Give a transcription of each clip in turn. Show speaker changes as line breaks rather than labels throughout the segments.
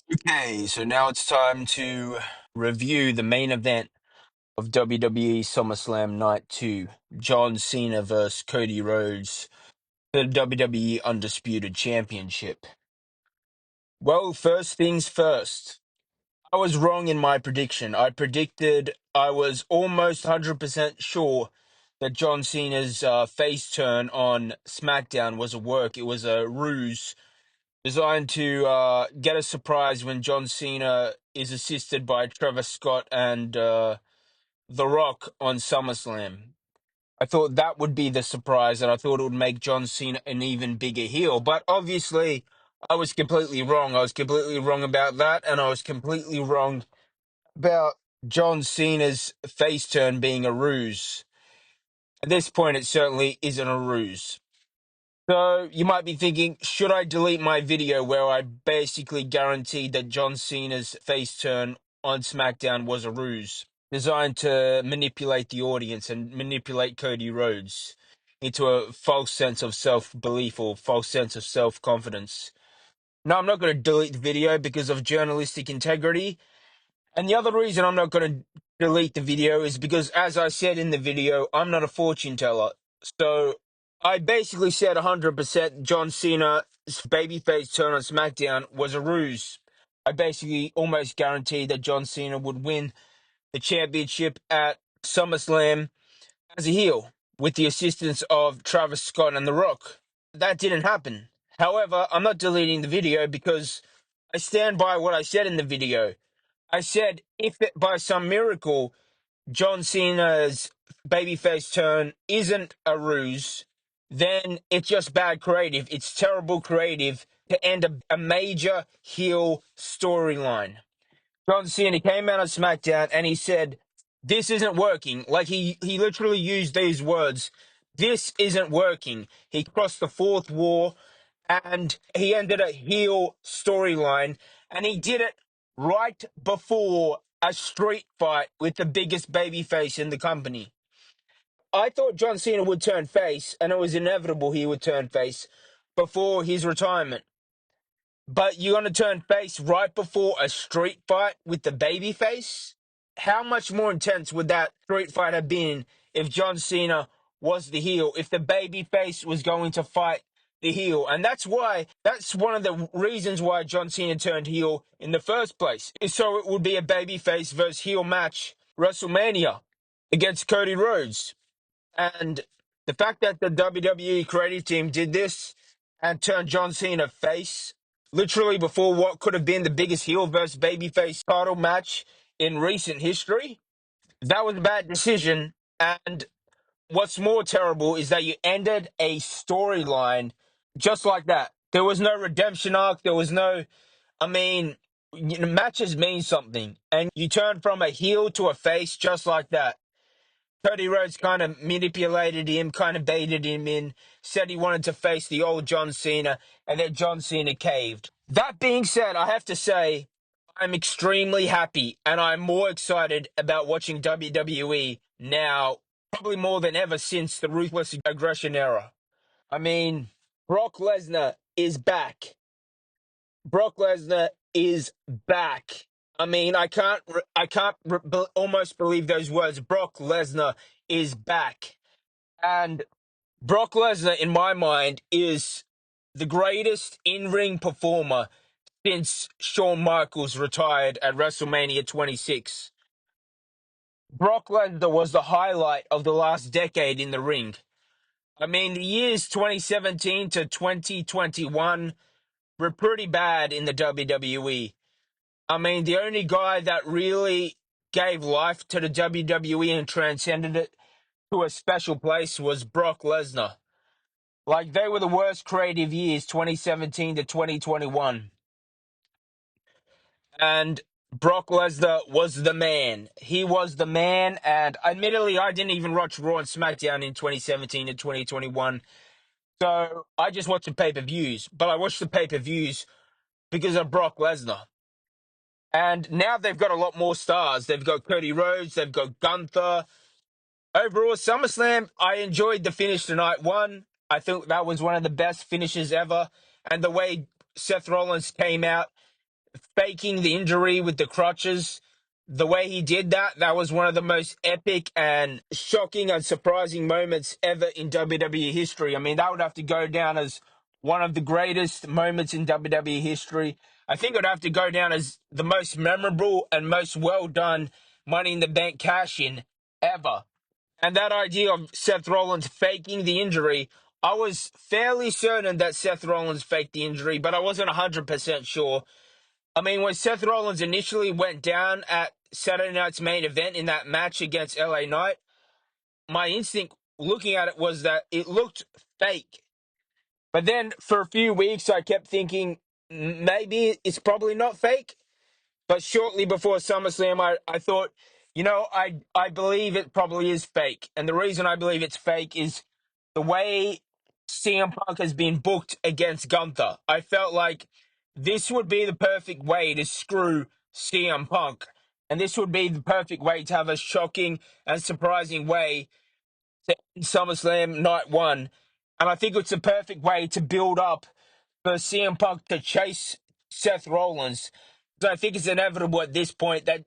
Okay, so now it's time to review the main event of WWE SummerSlam Night 2. John Cena versus Cody Rhodes for the WWE Undisputed Championship. Well, first things first. I was wrong in my prediction. I was almost 100% sure that John Cena's face turn on SmackDown was a work. It was a ruse designed to get a surprise when John Cena is assisted by Trevor Scott and The Rock on SummerSlam. I thought that would be the surprise, and I thought it would make John Cena an even bigger heel. But obviously, I was completely wrong. I was completely wrong about that, and I was completely wrong about John Cena's face turn being a ruse. At this point, it certainly isn't a ruse. So you might be thinking, should I delete my video where I basically guaranteed that John Cena's face turn on SmackDown was a ruse, designed to manipulate the audience and manipulate Cody Rhodes into a false sense of self-belief or false sense of self-confidence? No, I'm not going to delete the video because of journalistic integrity. And the other reason I'm not going to delete the video is because, as I said in the video, I'm not a fortune teller. So I basically said 100% John Cena's babyface turn on SmackDown was a ruse. I basically almost guaranteed that John Cena would win the championship at SummerSlam as a heel with the assistance of Travis Scott and The Rock. That didn't happen. However, I'm not deleting the video because I stand by what I said in the video. I said, if it, by some miracle John Cena's babyface turn isn't a ruse, then it's just bad creative. It's terrible creative to end a major heel storyline. John Cena came out on SmackDown and he said, "This isn't working." Like he literally used these words. This isn't working. He crossed the fourth wall and he ended a heel storyline, and he did it right before a street fight with the biggest babyface in the company. I thought John Cena would turn face, and it was inevitable he would turn face before his retirement. But you're going to turn face right before a street fight with the babyface? How much more intense would that street fight have been if John Cena was the heel, if the babyface was going to fight the heel? And that's one of the reasons why John Cena turned heel in the first place, is so it would be a babyface versus heel match, WrestleMania, against Cody Rhodes. And the fact that the WWE creative team did this and turned John Cena face literally before what could have been the biggest heel versus babyface title match in recent history, that was a bad decision. And what's more terrible is that you ended a storyline just like that. There was no redemption arc. There was no, I mean, matches mean something. And you turn from a heel to a face just like that. Cody Rhodes kind of manipulated him, kind of baited him in, said he wanted to face the old John Cena, and then John Cena caved. That being said, I have to say, I'm extremely happy, and I'm more excited about watching WWE now, probably more than ever since the Ruthless Aggression era. I mean, Brock Lesnar is back. Brock Lesnar is back. I mean, I can't almost believe those words. Brock Lesnar is back. And Brock Lesnar, in my mind, is the greatest in-ring performer since Shawn Michaels retired at WrestleMania 26. Brock Lesnar was the highlight of the last decade in the ring. I mean, the years 2017 to 2021 were pretty bad in the WWE. I mean, the only guy that really gave life to the WWE and transcended it to a special place was Brock Lesnar. Like, they were the worst creative years, 2017 to 2021. And Brock Lesnar was the man. He was the man, and admittedly, I didn't even watch Raw and SmackDown in 2017 and 2021. So I just watched the pay-per-views. But I watched the pay-per-views because of Brock Lesnar. And now they've got a lot more stars. They've got Cody Rhodes. They've got Gunther. Overall, SummerSlam, I enjoyed the finish to night one. I think that was one of the best finishes ever. And the way Seth Rollins came out faking the injury with the crutches. The way he did that, that was one of the most epic and shocking and surprising moments ever in WWE history. I mean, that would have to go down as one of the greatest moments in WWE history. I think it would have to go down as the most memorable and most well done Money in the Bank cash in ever. And that idea of Seth Rollins faking the injury, I was fairly certain that Seth Rollins faked the injury, but I wasn't 100% sure. I mean, when Seth Rollins initially went down at Saturday night's main event in that match against LA Knight, my instinct looking at it was that it looked fake. But then for a few weeks, I kept thinking maybe it's probably not fake. But shortly before SummerSlam, I thought, I believe it probably is fake. And the reason I believe it's fake is the way CM Punk has been booked against Gunther. I felt like this would be the perfect way to screw CM Punk. And this would be the perfect way to have a shocking and surprising way to end SummerSlam Night 1. And I think it's the perfect way to build up for CM Punk to chase Seth Rollins. So I think it's inevitable at this point that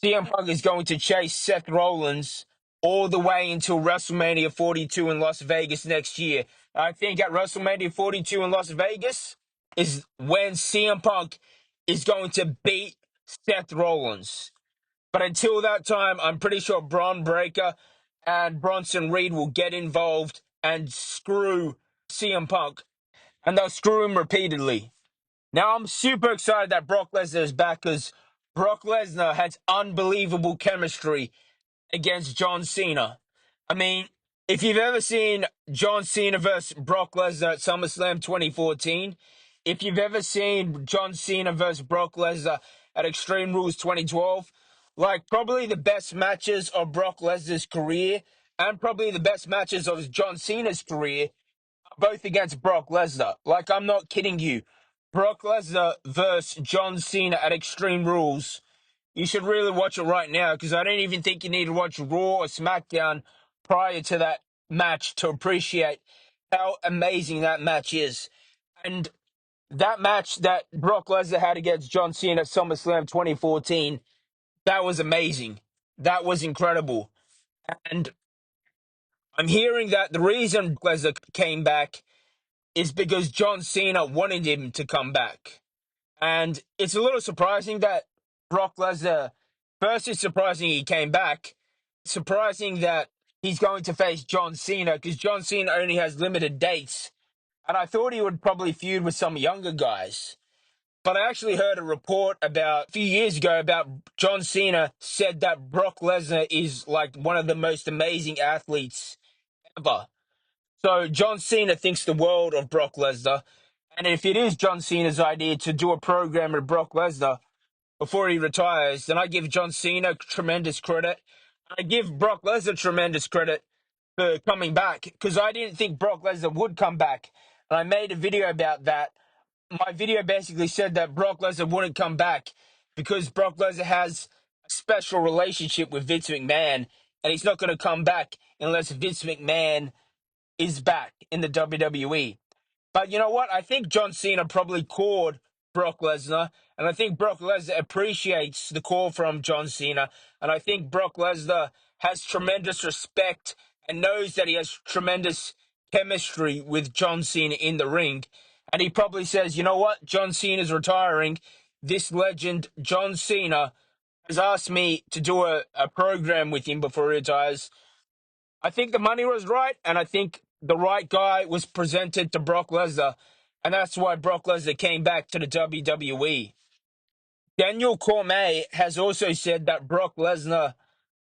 CM Punk is going to chase Seth Rollins all the way until WrestleMania 42 in Las Vegas next year. I think at WrestleMania 42 in Las Vegas is when CM Punk is going to beat Seth Rollins. But until that time, I'm pretty sure Braun Breaker and Bronson Reed will get involved and screw CM Punk. And they'll screw him repeatedly. Now, I'm super excited that Brock Lesnar is back because Brock Lesnar has unbelievable chemistry against John Cena. I mean, if you've ever seen John Cena versus Brock Lesnar at SummerSlam 2014, if you've ever seen John Cena versus Brock Lesnar at Extreme Rules 2012, like probably the best matches of Brock Lesnar's career and probably the best matches of John Cena's career, both against Brock Lesnar. Like, I'm not kidding you. Brock Lesnar versus John Cena at Extreme Rules. You should really watch it right now because I don't even think you need to watch Raw or SmackDown prior to that match to appreciate how amazing that match is. And that match that Brock Lesnar had against John Cena at SummerSlam 2014, that was amazing. That was incredible. And I'm hearing that the reason Lesnar came back is because John Cena wanted him to come back. And it's a little surprising that Brock Lesnar, first, it's surprising he came back. Surprising that he's going to face John Cena because John Cena only has limited dates. And I thought he would probably feud with some younger guys. But I actually heard a report about a few years ago about John Cena said that Brock Lesnar is like one of the most amazing athletes ever. So John Cena thinks the world of Brock Lesnar. And if it is John Cena's idea to do a program with Brock Lesnar before he retires, then I give John Cena tremendous credit. I give Brock Lesnar tremendous credit for coming back because I didn't think Brock Lesnar would come back. And I made a video about that. My video basically said that Brock Lesnar wouldn't come back because Brock Lesnar has a special relationship with Vince McMahon and he's not going to come back unless Vince McMahon is back in the WWE. But you know what? I think John Cena probably called Brock Lesnar, and I think Brock Lesnar appreciates the call from John Cena, and I think Brock Lesnar has tremendous respect and knows that he has tremendous chemistry with John Cena in the ring. And he probably says, you know what? John Cena's retiring. This legend, John Cena, has asked me to do a program with him before he retires. I think the money was right, and I think the right guy was presented to Brock Lesnar, and that's why Brock Lesnar came back to the WWE. Daniel Cormier has also said that Brock Lesnar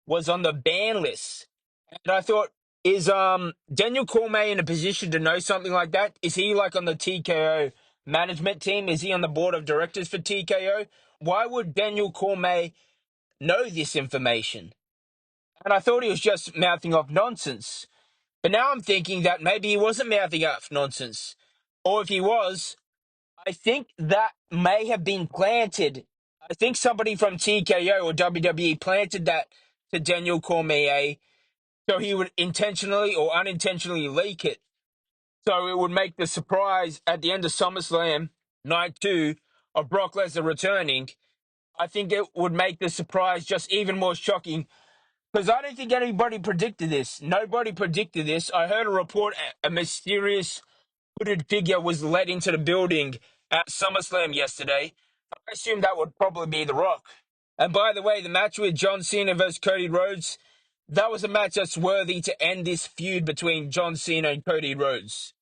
was on the ban list, and I thought, is Daniel Cormier in a position to know something like that? Is he like on the TKO management team? Is he on the board of directors for TKO? Why would Daniel Cormier know this information? And I thought he was just mouthing off nonsense. But now I'm thinking that maybe he wasn't mouthing off nonsense. Or if he was, I think that may have been planted. I think somebody from TKO or WWE planted that to Daniel Cormier so he would intentionally or unintentionally leak it. So it would make the surprise at the end of SummerSlam Night 2 of Brock Lesnar returning, I think it would make the surprise just even more shocking because I don't think anybody predicted this. Nobody predicted this. I heard a report a mysterious hooded figure was led into the building at SummerSlam yesterday. I assume that would probably be The Rock. And by the way, the match with John Cena versus Cody Rhodes, that was a match that's worthy to end this feud between John Cena and Cody Rhodes.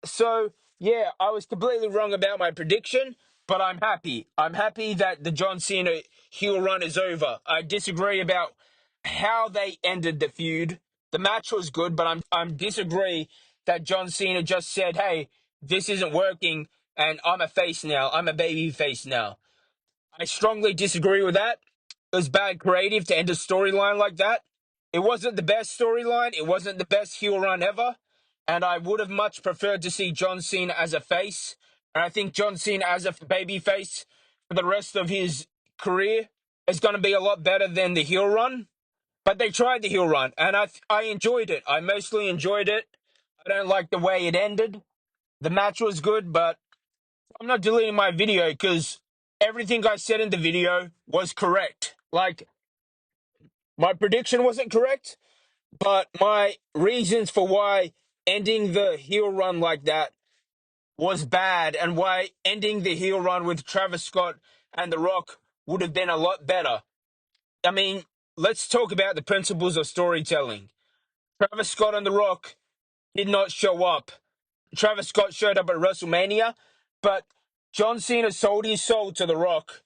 So, yeah, I was completely wrong about my prediction, but I'm happy. I'm happy that the John Cena heel run is over. I disagree about how they ended the feud. The match was good, but I'm disagree that John Cena just said, "Hey, this isn't working and I'm a face now. I'm a baby face now." I strongly disagree with that. It was bad creative to end a storyline like that. It wasn't the best storyline. It wasn't the best heel run ever. And I would have much preferred to see John Cena as a face. And I think John Cena as a baby face for the rest of his career is going to be a lot better than the heel run. But they tried the heel run, and I enjoyed it. I mostly enjoyed it. I don't like the way it ended. The match was good, but I'm not deleting my video because everything I said in the video was correct. Like, my prediction wasn't correct, but my reasons for why ending the heel run like that was bad and why ending the heel run with Travis Scott and The Rock would have been a lot better. I mean, let's talk about the principles of storytelling. Travis Scott and The Rock did not show up. Travis Scott showed up at WrestleMania, but John Cena sold his soul to The Rock,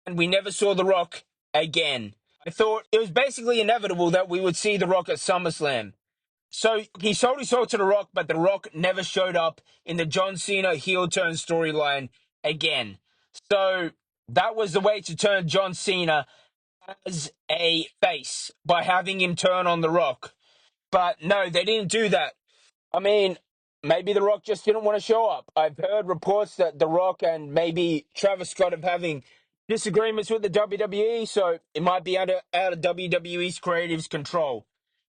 and we never saw The Rock again. I thought it was basically inevitable that we would see The Rock at SummerSlam. So he sold his soul to The Rock, but The Rock never showed up in the John Cena heel turn storyline again. So that was the way to turn John Cena as a face by having him turn on The Rock. But no, they didn't do that. I mean, maybe The Rock just didn't want to show up. I've heard reports that The Rock and maybe Travis Scott are having disagreements with the WWE, so it might be out of WWE's creative's control.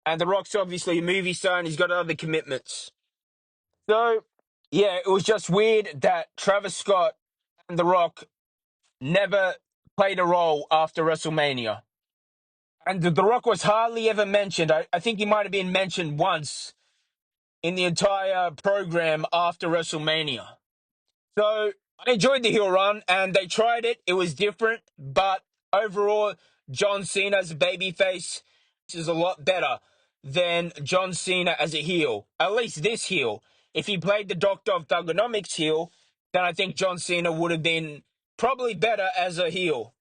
And The Rock's obviously a movie star and he's got other commitments. So, yeah, it was just weird that Travis Scott and The Rock never played a role after WrestleMania. And The Rock was hardly ever mentioned. I think he might have been mentioned once in the entire program after WrestleMania. So I enjoyed the heel run and they tried it. It was different, but overall, John Cena as a babyface is a lot better than John Cena as a heel. At least this heel. If he played the Doctor of Thugonomics heel, then I think John Cena would have been probably better as a heel.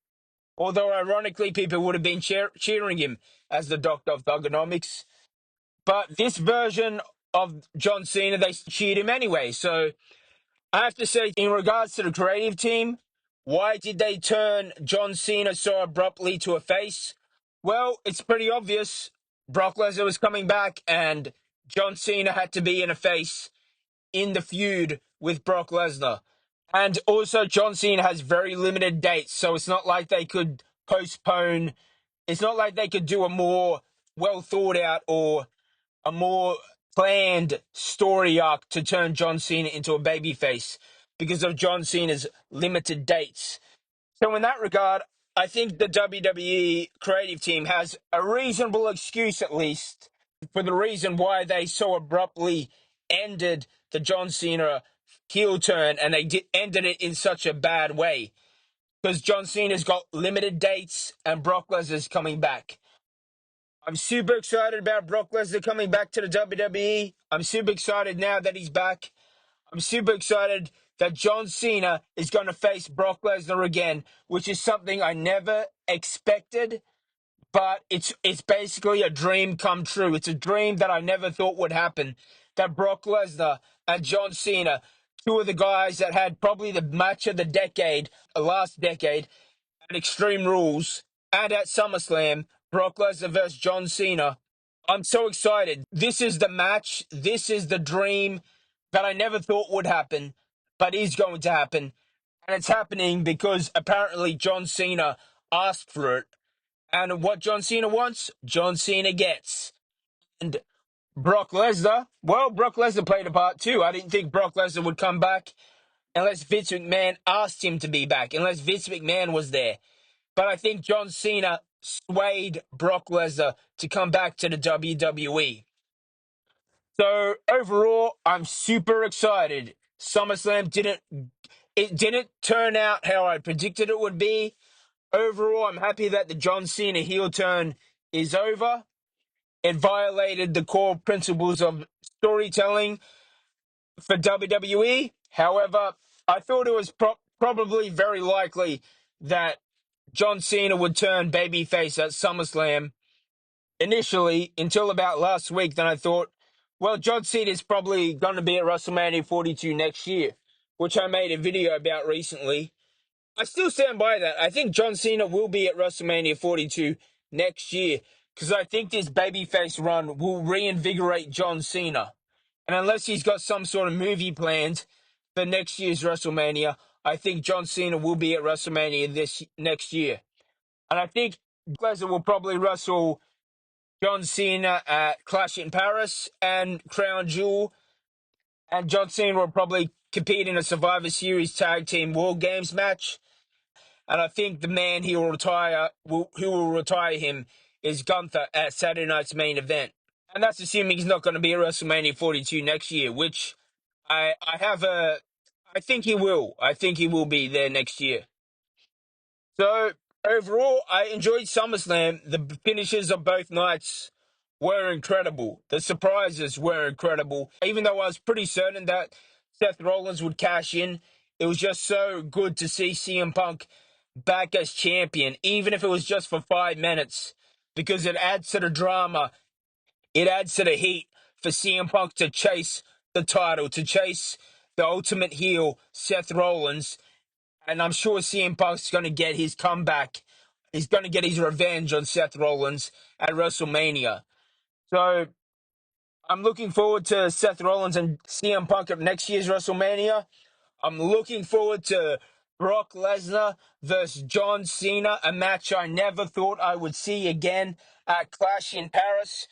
Although, ironically, people would have been cheering him as the Doctor of Thugonomics. But this version of John Cena, they cheered him anyway. So I have to say, in regards to the creative team, why did they turn John Cena so abruptly to a face? Well, it's pretty obvious. Brock Lesnar was coming back, and John Cena had to be in a face in the feud with Brock Lesnar. And also, John Cena has very limited dates, so it's not like they could postpone. It's not like they could do a more well thought out or a more planned story arc to turn John Cena into a babyface because of John Cena's limited dates. So in that regard, I think the WWE creative team has a reasonable excuse, at least, for the reason why they so abruptly ended the John Cena heel turn and they ended it in such a bad way. Because John Cena's got limited dates and Brock Lesnar's coming back. I'm super excited about Brock Lesnar coming back to the WWE. I'm super excited now that he's back. I'm super excited that John Cena is going to face Brock Lesnar again, which is something I never expected, but it's basically a dream come true. It's a dream that I never thought would happen. That Brock Lesnar and John Cena, two of the guys that had probably the match of the decade, last decade, at Extreme Rules and at SummerSlam, Brock Lesnar versus John Cena. I'm so excited. This is the match. This is the dream that I never thought would happen, but is going to happen. And it's happening because apparently John Cena asked for it. And what John Cena wants, John Cena gets. And Brock Lesnar, well, Brock Lesnar played a part too. I didn't think Brock Lesnar would come back unless Vince McMahon asked him to be back, unless Vince McMahon was there. But I think John Cena swayed Brock Lesnar to come back to the WWE. So overall, I'm super excited. SummerSlam didn't turn out how I predicted it would be. Overall, I'm happy that the John Cena heel turn is over. It violated the core principles of storytelling for WWE. However, I thought it was probably very likely that John Cena would turn babyface at SummerSlam initially until about last week. Then I thought, well, John Cena is probably going to be at WrestleMania 42 next year, which I made a video about recently. I still stand by that. I think John Cena will be at WrestleMania 42 next year because I think this babyface run will reinvigorate John Cena. And unless he's got some sort of movie planned for next year's WrestleMania, I think John Cena will be at WrestleMania this next year. And I think Lesnar will probably wrestle John Cena at Clash in Paris and Crown Jewel. And John Cena will probably compete in a Survivor Series Tag Team War Games match. And I think the man who will retire him is Gunther at Saturday night's main event. And that's assuming he's not going to be at WrestleMania 42 next year, which I think he will. I think he will be there next year. So overall, I enjoyed SummerSlam. The finishes of both nights were incredible. The surprises were incredible. Even though I was pretty certain that Seth Rollins would cash in, it was just so good to see CM Punk back as champion, even if it was just for 5 minutes, because it adds to the drama. It adds to the heat for CM Punk to chase the title, to chase the ultimate heel, Seth Rollins. And I'm sure CM Punk's going to get his comeback. He's going to get his revenge on Seth Rollins at WrestleMania. So I'm looking forward to Seth Rollins and CM Punk at next year's WrestleMania. I'm looking forward to Brock Lesnar versus John Cena, a match I never thought I would see again at Clash in Paris.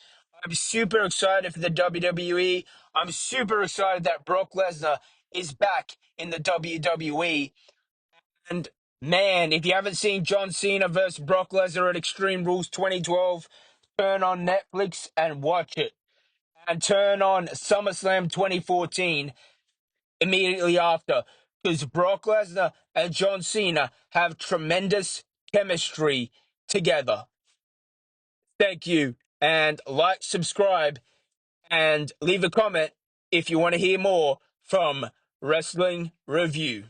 I'm super excited for the WWE. I'm super excited that Brock Lesnar is back in the WWE. And man, if you haven't seen John Cena versus Brock Lesnar at Extreme Rules 2012, turn on Netflix and watch it. And turn on SummerSlam 2014 immediately after, because Brock Lesnar and John Cena have tremendous chemistry together. Thank you. And like, subscribe, and leave a comment if you want to hear more from Wrestling Review.